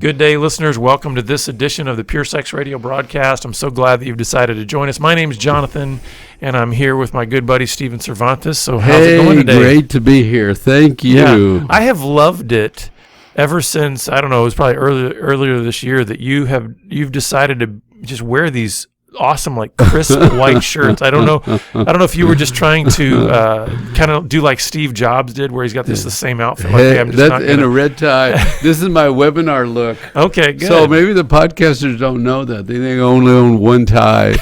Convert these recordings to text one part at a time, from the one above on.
Good day, listeners. Welcome to this edition of the Pure Sex Radio broadcast. I'm so glad that you've decided to join us. My name is Jonathan, and I'm here with my good buddy, Steven Cervantes. So how's it going today? Great to be here. Thank you. Yeah, I have loved it ever since, I don't know, it was probably earlier this year that you've decided to just wear these awesome, like, crisp white shirts. I don't know if you were just trying to kind of do like Steve Jobs did, where he's got the same outfit. Like, hey, I'm just that's in a red tie. This is my webinar look. Okay, good. So maybe the podcasters don't know that. They think I only own one tie.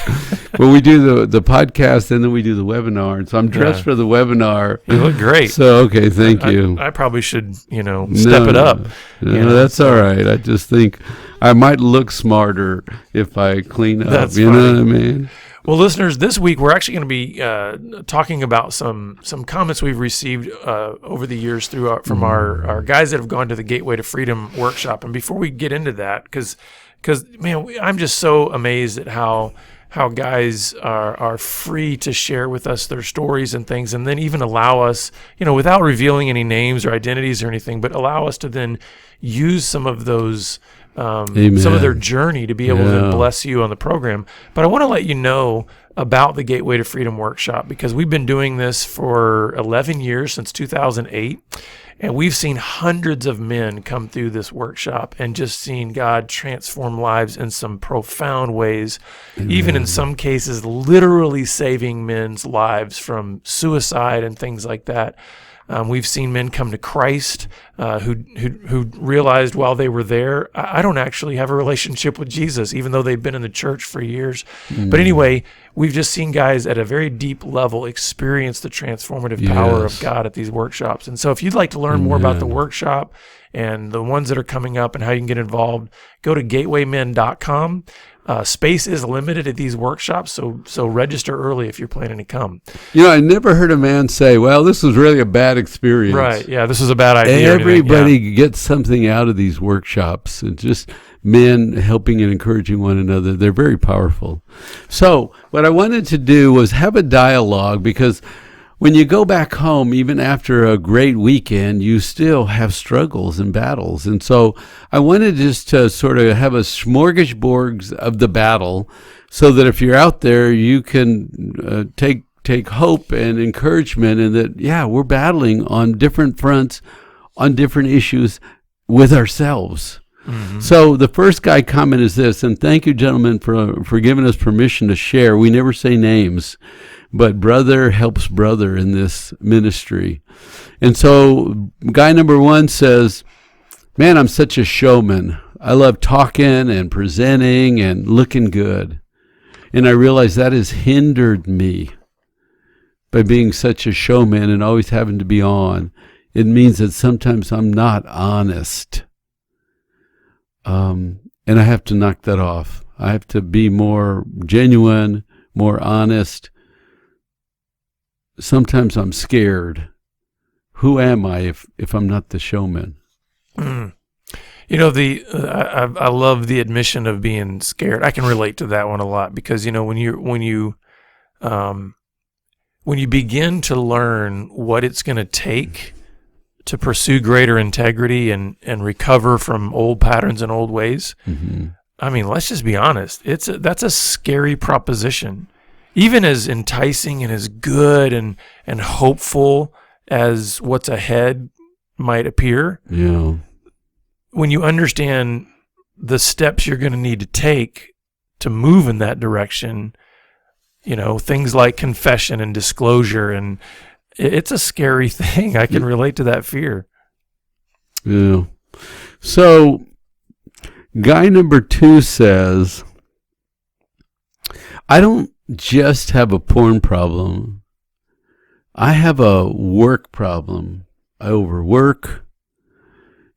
But we do the podcast, and then we do the webinar. And so I'm dressed for the webinar. You look great. So, okay, thank you. I probably should, step it up. No, that's all right. I just think I might look smarter if I clean up. That's you funny. know what I mean? Well, listeners, this week we're actually going to be talking about some comments we've received over the years from our guys that have gone to the Gateway to Freedom workshop. And before we get into that, because man, I'm just so amazed at how guys are free to share with us their stories and things, and then even allow us, without revealing any names or identities or anything, but allow us to then use some of those, some of their journey to be able to bless you on the program. But I want to let you know about the Gateway to Freedom workshop, because we've been doing this for 11 years, since 2008. And we've seen hundreds of men come through this workshop and just seen God transform lives in some profound ways, even in some cases literally saving men's lives from suicide and things like that. We've seen men come to Christ who realized while they were there, I don't actually have a relationship with Jesus, even though they've been in the church for years. But anyway, we've just seen guys at a very deep level experience the transformative power of God at these workshops. And so if you'd like to learn more about the workshop and the ones that are coming up and how you can get involved, go to gatewaymen.com. Space is limited at these workshops, so register early if you're planning to come. I never heard a man say, well, this was really a bad experience. Right, yeah, this was a bad idea. Everybody gets something out of these workshops. It's just men helping and encouraging one another. They're very powerful. So what I wanted to do was have a dialogue, because when you go back home, even after a great weekend, you still have struggles and battles. And so I wanted just to sort of have a smorgasbord of the battle, so that if you're out there, you can take hope and encouragement, and that, we're battling on different fronts, on different issues with ourselves. Mm-hmm. So the first guy comment is this, and thank you, gentlemen, for giving us permission to share. We never say names, but brother helps brother in this ministry. And so guy number one says, man, I'm such a showman. I love talking and presenting and looking good. And I realize that has hindered me by being such a showman and always having to be on. It means that sometimes I'm not honest. And I have to knock that off. I have to be more genuine, more honest. Sometimes I'm scared. Who am I if I'm not the showman? I love the admission of being scared. I can relate to that one a lot, because when you begin to learn what it's going to take to pursue greater integrity and recover from old patterns and old ways, I mean, let's just be honest. That's a scary proposition. Even as enticing and as good and hopeful as what's ahead might appear, when you understand the steps you're going to need to take to move in that direction, things like confession and disclosure, and it's a scary thing. I can relate to that fear. Yeah. So guy number two says, I don't just have a porn problem. I have a work problem. I overwork,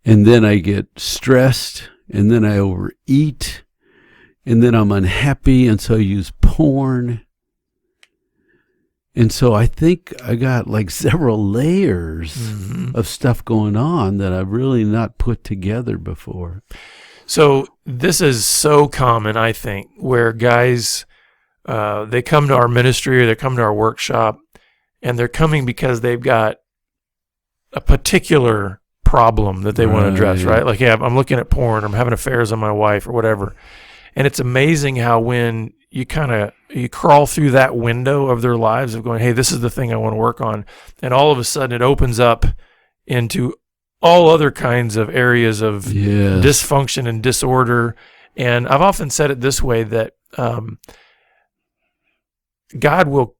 and then I get stressed, and then I overeat, and then I'm unhappy, and so I use porn. And so I think I got like several layers of stuff going on that I've really not put together before. So this is so common, I think, where guys, they come to our ministry or they come to our workshop, and they're coming because they've got a particular problem that they want to address, right? Like, yeah, I'm looking at porn, I'm having affairs on my wife or whatever. And it's amazing how when you crawl through that window of their lives of going, hey, this is the thing I want to work on. And all of a sudden it opens up into all other kinds of areas of dysfunction and disorder. And I've often said it this way, that God will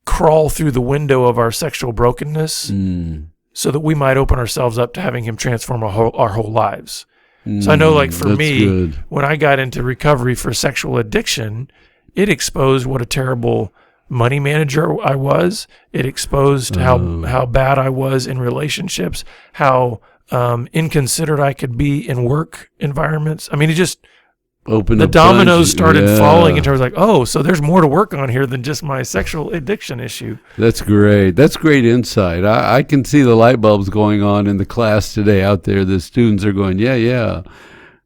crawl through the window of our sexual brokenness so that we might open ourselves up to having him transform our whole lives. So I know, like, for me, when I got into recovery for sexual addiction, it exposed what a terrible money manager I was. It exposed how bad I was in relationships, how inconsiderate I could be in work environments. I mean, it just the dominoes started falling in terms of like, oh, so there's more to work on here than just my sexual addiction issue. That's great. That's great insight. I can see the light bulbs going on in the class today out there. The students are going, yeah.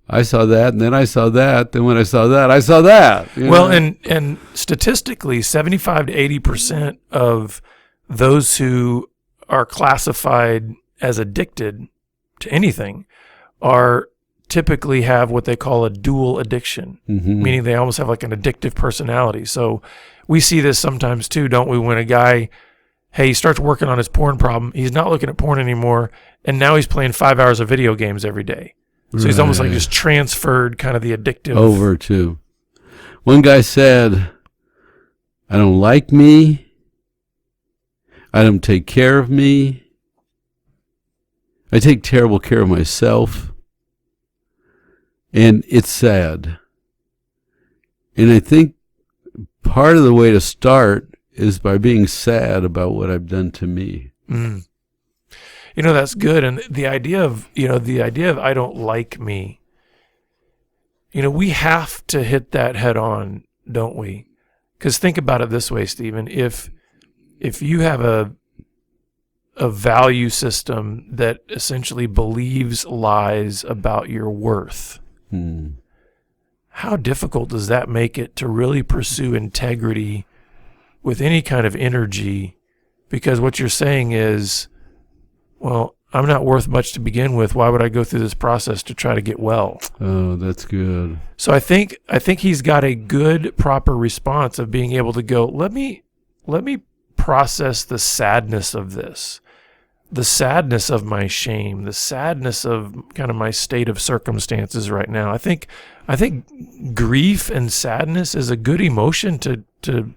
I saw that, and then I saw that. Then when I saw that, I saw that. Well, and statistically, 75 to 80% of those who are classified as addicted to anything are typically have what they call a dual addiction, meaning they almost have like an addictive personality. So we see this sometimes too, don't we? When a guy, he starts working on his porn problem, he's not looking at porn anymore, and now he's playing 5 hours of video games every day. So he's almost like just transferred kind of the addictive over to. One guy said, I don't like me. I don't take care of me. I take terrible care of myself. And it's sad. And I think part of the way to start is by being sad about what I've done to me. That's good. And the idea of I don't like me, we have to hit that head on, don't we? Because think about it this way, Stephen. If you have a value system that essentially believes lies about your worth, how difficult does that make it to really pursue integrity with any kind of energy? Because what you're saying is, well, I'm not worth much to begin with. Why would I go through this process to try to get well? Oh, that's good. So I think he's got a good, proper response of being able to go, let me process the sadness of this, the sadness of my shame, the sadness of kind of my state of circumstances right now. I think grief and sadness is a good emotion to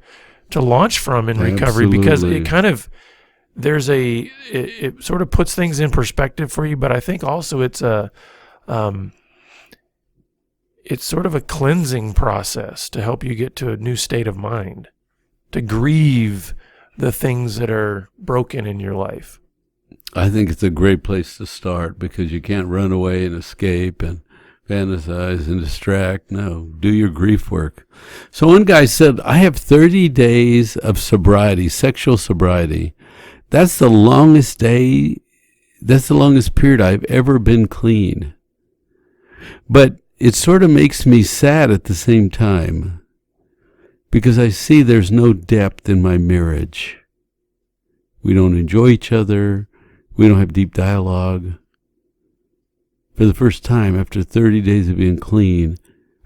launch from in recovery. Absolutely. Because it kind of it sort of puts things in perspective for you, but I think also it's sort of a cleansing process to help you get to a new state of mind, to grieve the things that are broken in your life. I think it's a great place to start, because you can't run away and escape and fantasize and distract. No, do your grief work. So one guy said, I have 30 days of sobriety, sexual sobriety. That's the longest period I've ever been clean. But it sort of makes me sad at the same time, because I see there's no depth in my marriage. We don't enjoy each other. We don't have deep dialogue. For the first time, after 30 days of being clean,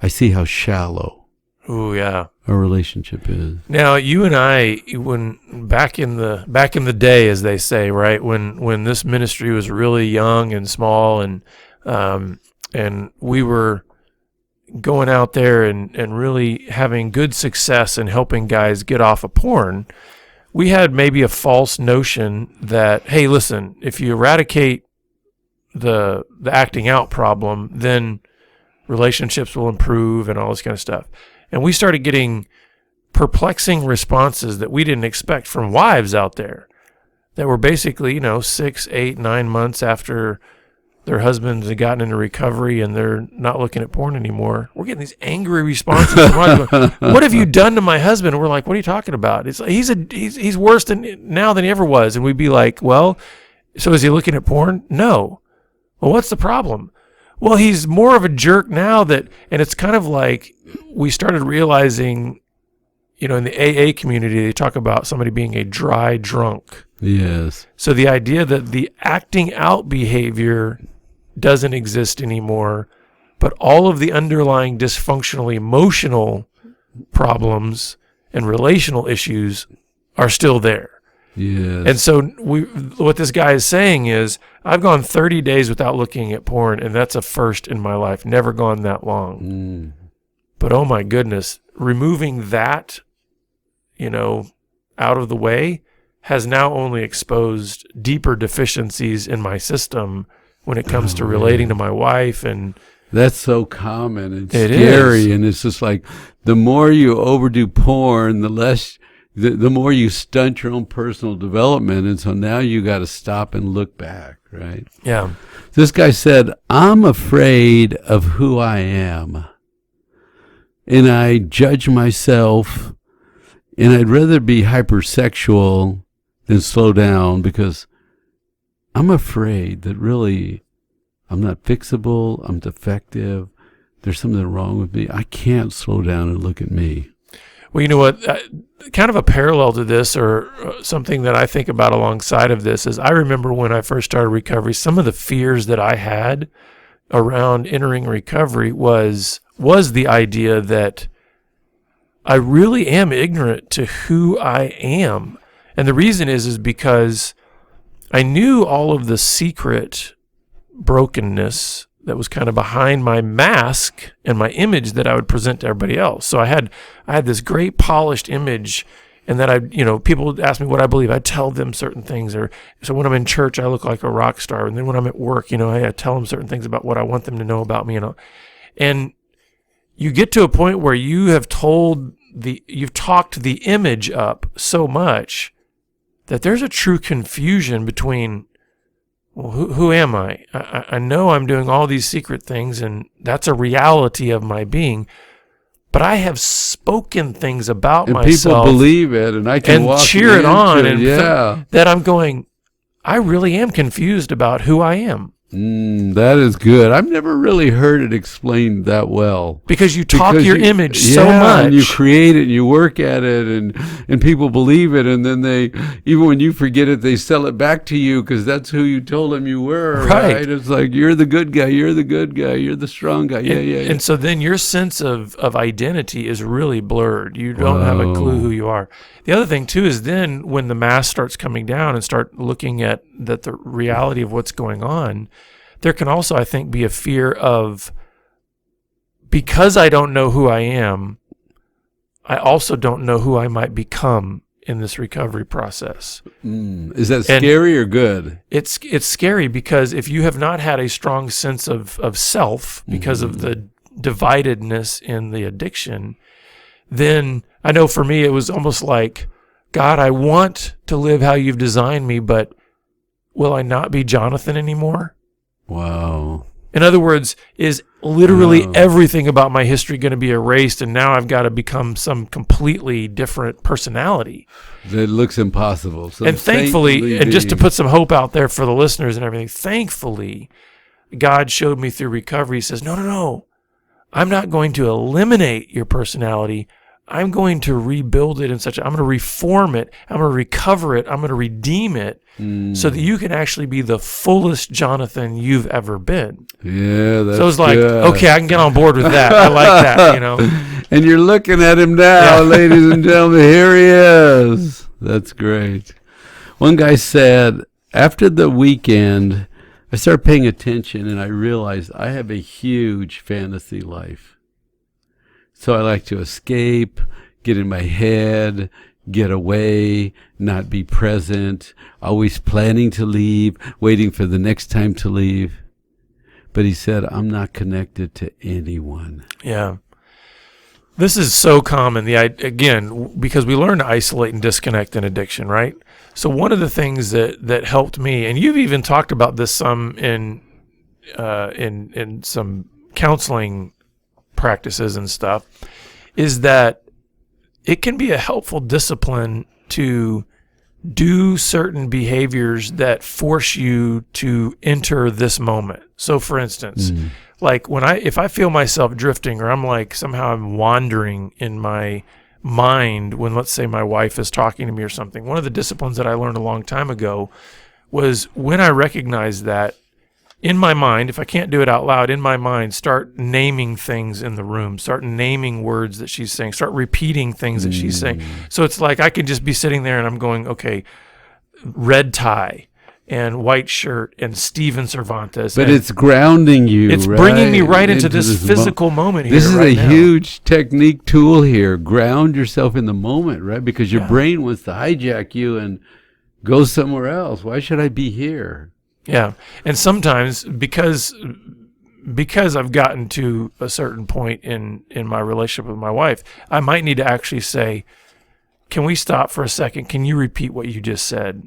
I see how shallow our relationship is. Now, you and I, when back in the day, as they say, right, when this ministry was really young and small, and we were going out there and really having good success in helping guys get off of porn, we had maybe a false notion that, hey, listen, if you eradicate the acting out problem, then relationships will improve and all this kind of stuff. And we started getting perplexing responses that we didn't expect from wives out there that were basically, 6, 8, 9 months after their husbands had gotten into recovery and they're not looking at porn anymore. We're getting these angry responses from wives going, what have you done to my husband? And we're like, what are you talking about? It's like, he's worse now than he ever was. And we'd be like, well, so is he looking at porn? No. Well, what's the problem? Well, he's more of a jerk now and it's kind of like we started realizing, in the AA community, they talk about somebody being a dry drunk. Yes. So the idea that the acting out behavior doesn't exist anymore, but all of the underlying dysfunctional emotional problems and relational issues are still there. Yes. And so what this guy is saying is, I've gone 30 days without looking at porn, and that's a first in my life. Never gone that long. But oh my goodness, removing that, out of the way has now only exposed deeper deficiencies in my system when it comes to relating to my wife. And that's so common and it scary. is. And it's just like, the more you overdo porn, the more you stunt your own personal development. And so now you got to stop and look back, right? Yeah. This guy said, I'm afraid of who I am. And I judge myself, and I'd rather be hypersexual than slow down, because I'm afraid that really I'm not fixable, I'm defective, there's something wrong with me. I can't slow down and look at me. Well, you know what? Kind of a parallel to this, or something that I think about alongside of this, is I remember when I first started recovery, some of the fears that I had around entering recovery was the idea that I really am ignorant to who I am. And the reason is because I knew all of the secret brokenness that was kind of behind my mask and my image that I would present to everybody else. So I had this great polished image, and that people would ask me what I believe. I'd tell them certain things. So when I'm in church, I look like a rock star. And then when I'm at work, I tell them certain things about what I want them to know about me. And you get to a point where you've talked the image up so much that there's a true confusion between, well, who am I? I know I'm doing all these secret things, and that's a reality of my being, but I have spoken things about myself. And people believe it, and I can walk cheer it on, and yeah. That I'm going, I really am confused about who I am. That is good. I've never really heard it explained that well. Because you talk your image so much. And you create it, and you work at it, and people believe it, and then even when you forget it, they sell it back to you because that's who you told them you were, right? It's like, you're the good guy, you're the strong guy. Yeah. And so then your sense of identity is really blurred. You don't have a clue who you are. The other thing, too, is then when the mask starts coming down and start looking at the reality of what's going on, there can also, I think, be a fear of, because I don't know who I am, I also don't know who I might become in this recovery process. Is that scary or good? It's scary, because if you have not had a strong sense of self because of the dividedness in the addiction, then I know for me it was almost like, God, I want to live how you've designed me, but will I not be Jonathan anymore? Wow. In other words, is literally everything about my history going to be erased, and now I've got to become some completely different personality? That looks impossible. And thankfully, and just to put some hope out there for the listeners and everything, thankfully, God showed me through recovery. He says, no, I'm not going to eliminate your personality. I'm going to rebuild it I'm going to reform it. I'm going to recover it. I'm going to redeem it so that you can actually be the fullest Jonathan you've ever been. Yeah, that's so I was like, good. Okay, I can get on board with that. I like that, And you're looking at him now, ladies and gentlemen. Here he is. That's great. One guy said, after the weekend, I started paying attention, and I realized I have a huge fantasy life. So I like to escape, get in my head, get away, not be present, always planning to leave, waiting for the next time to leave. But he said, I'm not connected to anyone. Yeah. This is so common, again, because we learn to isolate and disconnect in addiction, right? So one of the things that helped me, and you've even talked about this some in some counseling practices and stuff, is that it can be a helpful discipline to do certain behaviors that force you to enter this moment. So for instance, like if I feel myself drifting, or I'm like somehow I'm wandering in my mind when, let's say, my wife is talking to me or something. One of the disciplines that I learned a long time ago was when I recognize that in my mind, if I can't do it out loud, in my mind, start naming things in the room, start naming words that she's saying, start repeating things that she's saying. So it's like I could just be sitting there and I'm going, okay, red tie and white shirt and Steven Cervantes. But it's grounding you. It's bringing me right into this physical moment here. This is right a now. huge technique tool here. Ground yourself in the moment, right? Because your brain wants to hijack you and go somewhere else. Why should I be here? Yeah. And sometimes because I've gotten to a certain point in my relationship with my wife, I might need to actually say, can we stop for a second? Can you repeat what you just said?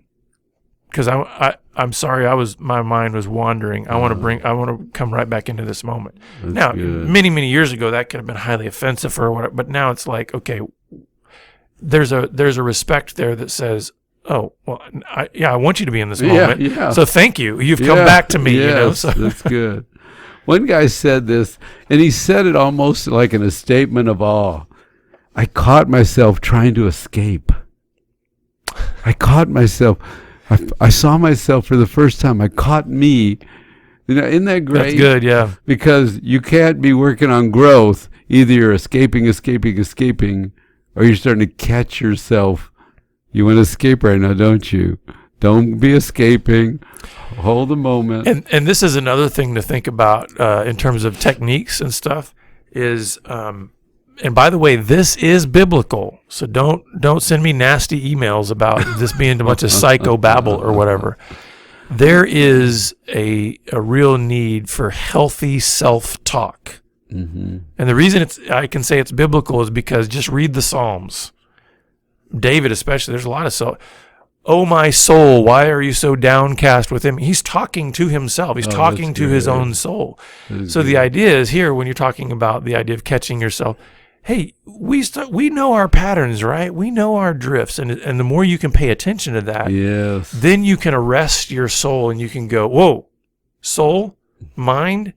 Because I'm sorry, my mind was wandering. I want to come right back into this moment. That's now, good. many years ago, that could have been highly offensive or whatever. But now it's like, okay, there's a respect there that says, oh, well, I want you to be in this moment. Yeah. So thank you. You've come back to me. Yes, So. That's good. One guy said this, and he said it almost like in a statement of awe. I caught myself trying to escape. I caught myself. I saw myself for the first time. I caught me. Isn't that great? That's good, yeah. Because you can't be working on growth. Either you're escaping, or you're starting to catch yourself. You want to escape right now, don't you? Don't be escaping. Hold the moment. And this is another thing to think about in terms of techniques and stuff is, and by the way, this is biblical. So don't send me nasty emails about this being a bunch of psychobabble or whatever. There is a real need for healthy self-talk. Mm-hmm. And the reason I can say it's biblical is because just read the Psalms. David especially, there's a lot of oh my soul, why are you so downcast within me? He's talking to himself. He's talking to his own soul. So the idea is here, when you're talking about the idea of catching yourself, hey, we know our patterns, right? We know our drifts, and the more you can pay attention to that, yes, then you can arrest your soul and you can go, whoa, soul, mind,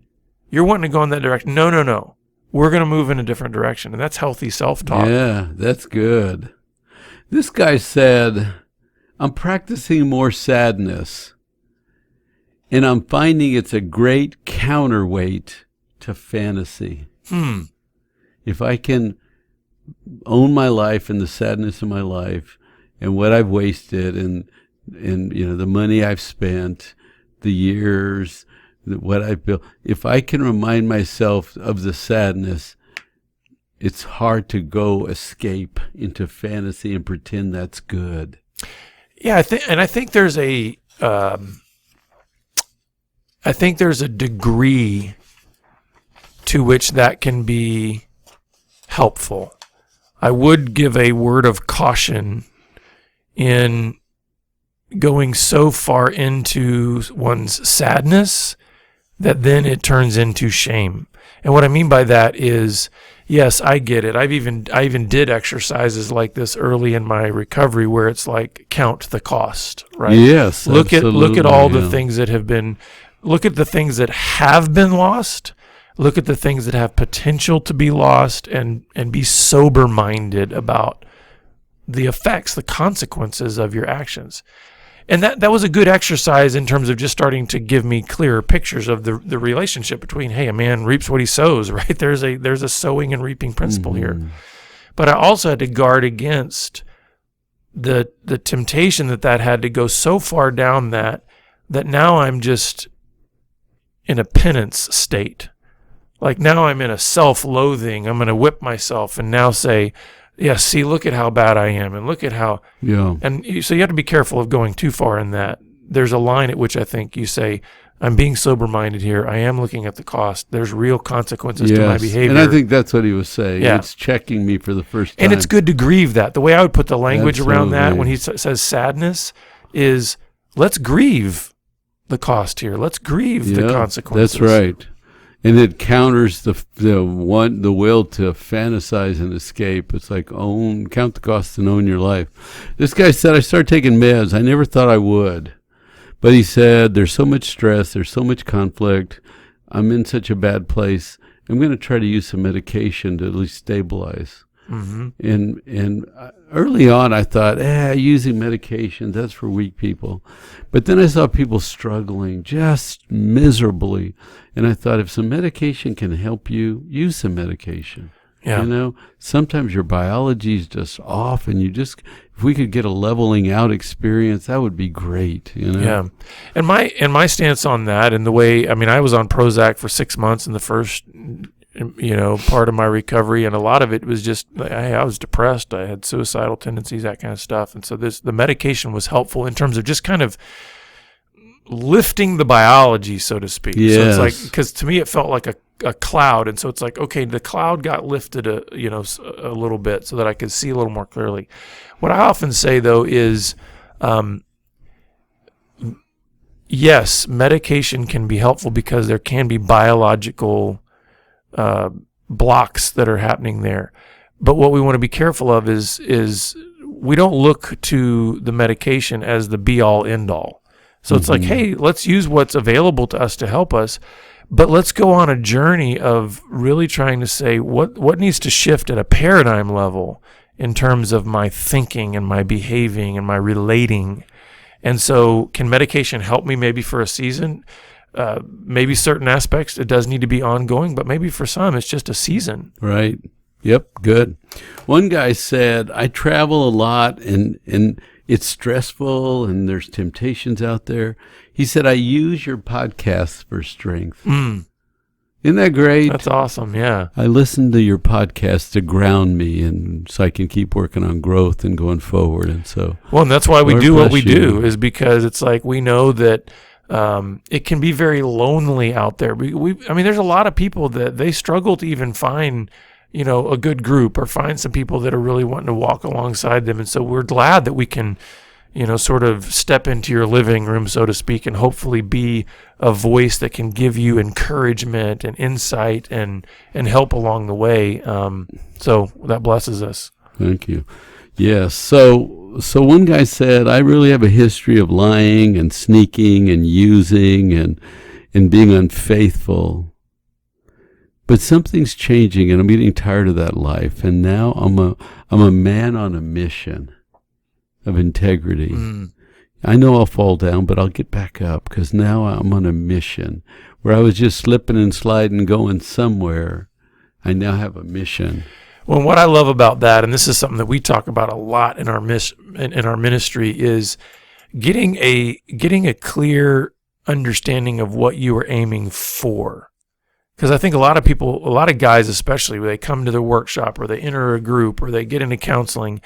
you're wanting to go in that direction. No. We're going to move in a different direction, and that's healthy self-talk. Yeah, that's good. This guy said, I'm practicing more sadness, and I'm finding it's a great counterweight to fantasy. If I can own my life and the sadness of my life and what I've wasted and the money I've spent, the years, what I've built, if I can remind myself of the sadness, it's hard to go escape into fantasy and pretend that's good. Yeah, I think there's a degree to which that can be helpful. I would give a word of caution in going so far into one's sadness that then it turns into shame. And what I mean by that is, yes, I get it. I even did exercises like this early in my recovery where it's like count the cost, right? Yes, look at all the things that have been, look at the things that have been lost, look at the things that have potential to be lost, and be sober-minded about the effects, the consequences of your actions. And that was a good exercise in terms of just starting to give me clearer pictures of the relationship between, hey, a man reaps what he sows, right? There's a sowing and reaping principle here. But I also had to guard against the temptation that had to go so far down that now I'm just in a penance state. Like now I'm in a self-loathing. I'm going to whip myself and now say, yeah, see, look at how bad I am, and look at how. Yeah. And so you have to be careful of going too far in that. There's a line at which I think you say, I'm being sober-minded here. I am looking at the cost. There's real consequences to my behavior. And I think that's what he was saying. Yeah. It's checking me for the first time. And it's good to grieve that. The way I would put the language around that when he says sadness is, let's grieve the cost here. Let's grieve the consequences. That's right. And it counters the will to fantasize and escape. It's like count the cost and own your life. This guy said, I started taking meds. I never thought I would. But he said, there's so much stress, there's so much conflict. I'm in such a bad place. I'm going to try to use some medication to at least stabilize. And early on, I thought, using medication, that's for weak people. But then I saw people struggling just miserably. And I thought, if some medication can help you, use some medication. Yeah. You know, sometimes your biology is just off, and if we could get a leveling out experience, that would be great. You know. Yeah. And my stance on that, and the way, I mean, I was on Prozac for 6 months in the first, part of my recovery, and a lot of it was just, I was depressed, I had suicidal tendencies, that kind of stuff, and so the medication was helpful in terms of just kind of lifting the biology, so to speak. Yes. So it's like, because to me it felt like a cloud, and so it's like, okay, the cloud got lifted a little bit so that I could see a little more clearly. What I often say though is, yes, medication can be helpful because there can be biological blocks that are happening there. But what we want to be careful of is we don't look to the medication as the be all end all. So it's like, hey, let's use what's available to us to help us, but let's go on a journey of really trying to say what needs to shift at a paradigm level in terms of my thinking and my behaving and my relating. And so can medication help me maybe for a season? Maybe certain aspects, it does need to be ongoing, but maybe for some, it's just a season. Right. Yep. Good. One guy said, I travel a lot and it's stressful and there's temptations out there. He said, I use your podcasts for strength. Isn't that great? That's awesome. Yeah. I listen to your podcast to ground me, and so I can keep working on growth and going forward. And so, well, and that's why we Lord do what bless we you. do, is because it's like we know that it can be very lonely out there. I mean, there's a lot of people that they struggle to even find, a good group or find some people that are really wanting to walk alongside them. And so we're glad that we can, sort of step into your living room, so to speak, and hopefully be a voice that can give you encouragement and insight and help along the way. So that blesses us. Thank you. Yes. So one guy said, I really have a history of lying and sneaking and using and being unfaithful. But something's changing, and I'm getting tired of that life. And now I'm a man on a mission of integrity. I know I'll fall down, but I'll get back up, because now I'm on a mission where I was just slipping and sliding, going somewhere. I now have a mission. Well, what I love about that, and this is something that we talk about a lot in our ministry, is getting a clear understanding of what you are aiming for. Because I think a lot of guys especially, when they come to their workshop or they enter a group or they get into counseling,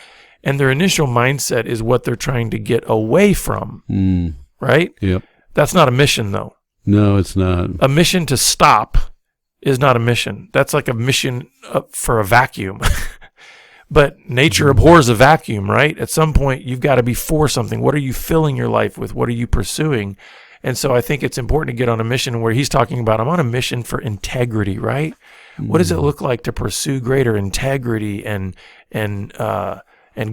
and their initial mindset is what they're trying to get away from, right? Yep. That's not a mission, though. No, it's not. A mission to stop is not a mission. That's like a mission for a vacuum. But nature abhors a vacuum, right? At some point, you've got to be for something. What are you filling your life with? What are you pursuing? And so I think it's important to get on a mission where he's talking about, I'm on a mission for integrity, right? What does it look like to pursue greater integrity and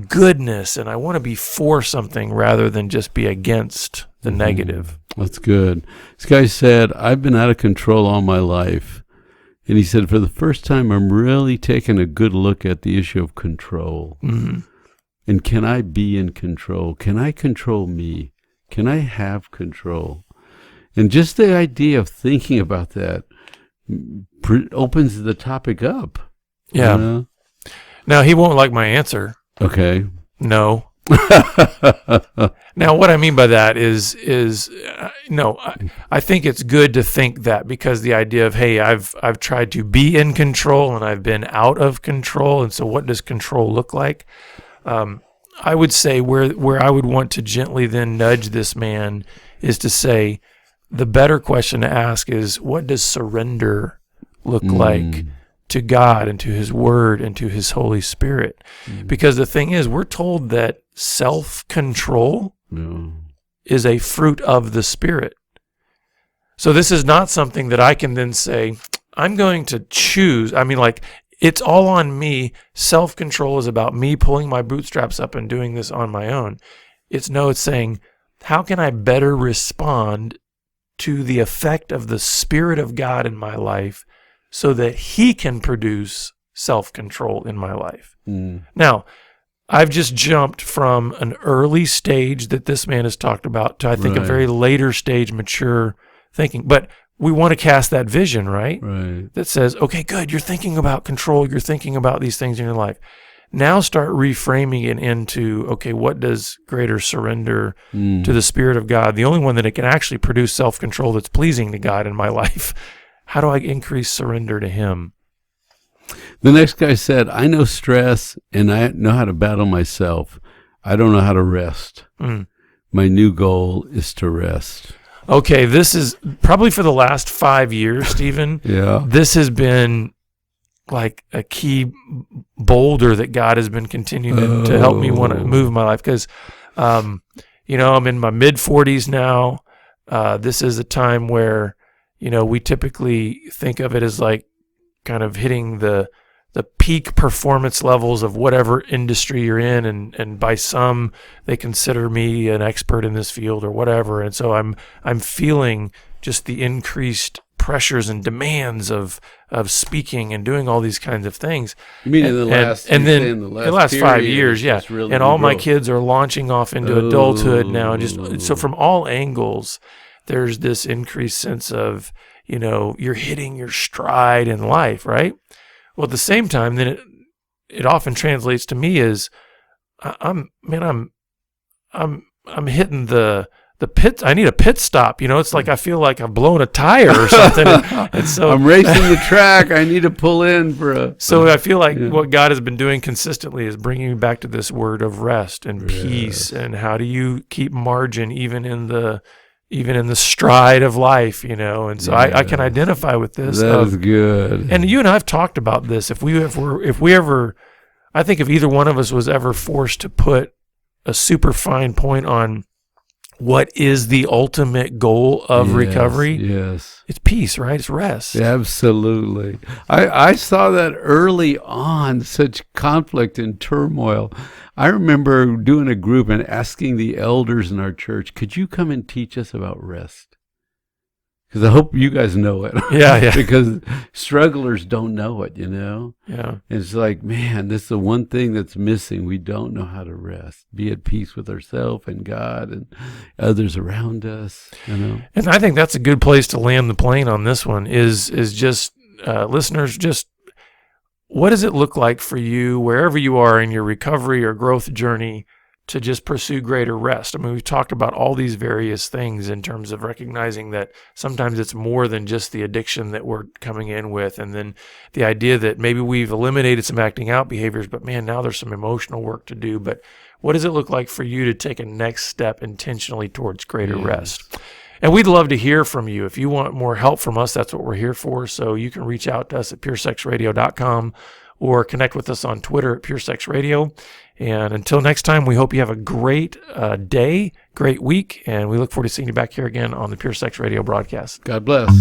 goodness? And I want to be for something rather than just be against the negative. That's good. This guy said, I've been out of control all my life. And he said, for the first time, I'm really taking a good look at the issue of control. And can I be in control? Can I control me? Can I have control? And just the idea of thinking about that opens the topic up. Yeah. You know? Now, he won't like my answer. Okay. No. Now, what I mean by that is no. I think it's good to think that, because the idea of, hey, I've tried to be in control and I've been out of control, and so what does control look like? I would say where I would want to gently then nudge this man is to say, the better question to ask is, what does surrender look like to God and to His Word and to His Holy Spirit? Because the thing is, we're told that self-control is a fruit of the Spirit. So this is not something that I can then say, I'm going to choose. I mean, like, it's all on me. Self-control is about me pulling my bootstraps up and doing this on my own. It's saying, how can I better respond to the effect of the Spirit of God in my life so that He can produce self-control in my life. Now, I've just jumped from an early stage that this man has talked about to, I think, a very later stage, mature thinking. But we want to cast that vision, right? That says, okay, good, you're thinking about control, you're thinking about these things in your life. Now start reframing it into, okay, what does greater surrender to the Spirit of God, the only one that it can actually produce self-control that's pleasing to God in my life, how do I increase surrender to Him? The next guy said, I know stress and I know how to battle myself. I don't know how to rest. My new goal is to rest. Okay, this is probably for the last 5 years, Stephen. This has been like a key boulder that God has been continuing to help me want to move my life. Because, I'm in my mid-40s now. This is a time where, we typically think of it as like kind of hitting the peak performance levels of whatever industry you're in, and by some they consider me an expert in this field or whatever, and so I'm feeling just the increased pressures and demands of speaking and doing all these kinds of things. You mean in the last 5 years, yeah. Really, and all my kids are launching off into adulthood now, and so from all angles, there's this increased sense of you're hitting your stride in life, right? Well, at the same time, then it often translates to me as I'm hitting the pit. I need a pit stop. It's like I feel like I've blown a tire or something. and so I'm racing the track. I need to pull in for a. So I feel like what God has been doing consistently is bringing me back to this word of rest and peace, and how do you keep margin even in the stride of life, and so I can identify with this. That's good. And you and I have talked about this. If we ever, I think if either one of us was ever forced to put a super fine point on what is the ultimate goal of recovery, it's peace, right? It's rest. Absolutely. I saw that early on, such conflict and turmoil. I remember doing a group and asking the elders in our church, could you come and teach us about rest? Because I hope you guys know it. Yeah. Because strugglers don't know it, Yeah. It's like, man, this is the one thing that's missing. We don't know how to rest, be at peace with ourselves and God and others around us, And I think that's a good place to land the plane on this one is just, listeners, just what does it look like for you, wherever you are in your recovery or growth journey, to just pursue greater rest? I mean, we've talked about all these various things in terms of recognizing that sometimes it's more than just the addiction that we're coming in with, and then the idea that maybe we've eliminated some acting out behaviors, but man, now there's some emotional work to do. But what does it look like for you to take a next step intentionally towards greater rest? And we'd love to hear from you. If you want more help from us, that's what we're here for. So you can reach out to us at puresexradio.com or connect with us on Twitter at puresexradio. And until next time, we hope you have a great day, great week, and we look forward to seeing you back here again on the Pure Sex Radio broadcast. God bless.